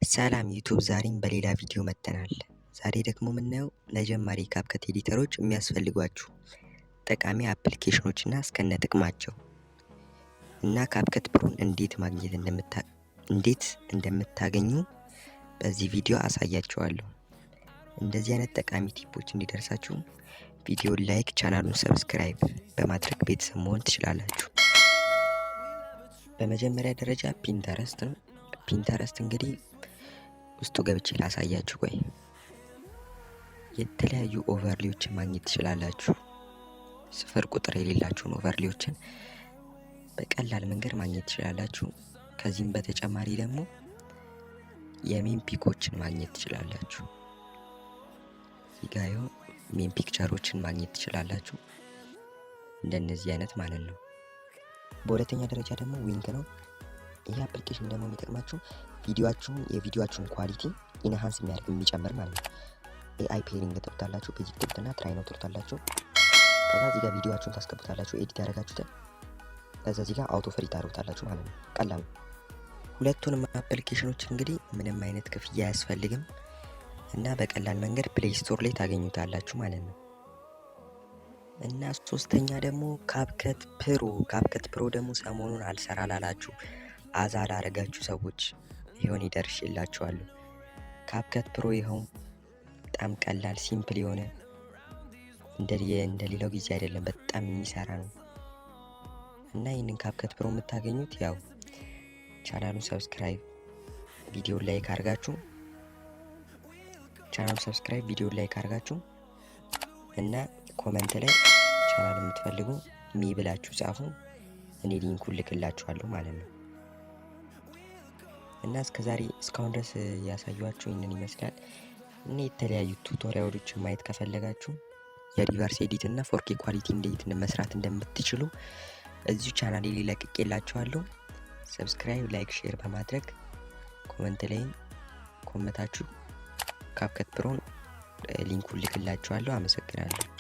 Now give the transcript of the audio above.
ሰላም ዩቲዩብ ዛሬም በሌላ ቪዲዮ መጥተናል። ዛሬ ደግሞ የምናየው ለጀማሪ ካፕከት ኤዲተሮች የሚያስፈልጓችሁ ጠቃሚ አፕሊኬሽኖች እና እስከነ ጥቅማቸው እና ካፕከት ፕሮን እንዴት እንደምታገኙ በዚህ ቪዲዮ አሳያችኋለሁ። እንደዚህ አይነት ጠቃሚ ቲፖች እንዲደርሳችሁ ቪዲዮን ላይክ፣ ቻናሉን ሰብስክራይብ በማድረግ ቤተሰብ መሆን ትችላላችሁ። በመጀመሪያ ደረጃ ፒንተረስት ነው። ፒንተረስት እንግዲህ ውስጡ ገብቼ ላሳያችሁ። ቆይ የተለያዩ ኦቨርሌዎችን ማግኘት ትችላላችሁ። ስፍር ቁጥር የሌላቸውን ኦቨርሌዎችን በቀላል መንገድ ማግኘት ትችላላችሁ። ከዚህም በተጨማሪ ደግሞ የሜን ፒኮችን ማግኘት ትችላላችሁ። ይጋዩ ሜን ፒክቸሮችን ማግኘት ትችላላችሁ። እንደነዚህ አይነት ማለት ነው። በሁለተኛ ደረጃ ደግሞ ዊንግ ነው። ይህ አፕሊኬሽን ደግሞ የሚጠቅማችሁ የቪዲዮአችሁን ኳሊቲ ኢንሃንስ የሚጨምር ማለት ነው። ኤአይ ፔሪንግ ትሉታላችሁ፣ ቤዚክ ትሉትና ትራይኖ ትሉታላችሁ። ከዛ እዚህ ጋር ቪዲዮአችሁን ታስገቡታላችሁ፣ ኤዲት ያደረጋችሁትን። ከዛ እዚህ ጋር አውቶ ፍሪ ታደርጉታላችሁ ማለት ነው። ቀላል ነው። ሁለቱንም አፕሊኬሽኖች እንግዲህ ምንም አይነት ክፍያ አያስፈልግም እና በቀላል መንገድ ፕሌይ ስቶር ላይ ታገኙታላችሁ ማለት ነው። እና ሶስተኛ ደግሞ ካፕከት ፕሮ ደግሞ ሰሞኑን አልሰራ ላላችሁ አዛ ላረጋችሁ ሰዎች ይሆን ይደርሽላችኋል። ካፕከት ፕሮ ይኸው በጣም ቀላል ሲምፕል የሆነ እንደሌላው ጊዜ አይደለም፣ በጣም የሚሰራ ነው። እና ይህንን ካፕከት ፕሮ የምታገኙት ያው ቻናሉን ሰብስክራይብ ቪዲዮ ላይክ አድርጋችሁ እና ኮሜንት ላይ ቻናል የምትፈልጉ ብላችሁ ጻፉ። እኔ ሊንኩን ልክላችኋለሁ ማለት ነው። እና እስካሁን ድረስ ያሳያችሁ ይህንን ይመስላል። እና የተለያዩ ቱቶሪያሎችን ማየት ከፈለጋችሁ የሪቨርስ ኤዲት እና 4K ኳሊቲ እንዴት መስራት እንደምትችሉ እዚሁ ቻናሌ ላይ ለቅቄላችኋለሁ። ሰብስክራይብ፣ ላይክ፣ ሼር በማድረግ ኮሜንት ላይ ኮመታችሁ ካፕከት ፕሮን ሊንኩን ልክላችኋለሁ። አመሰግናለሁ።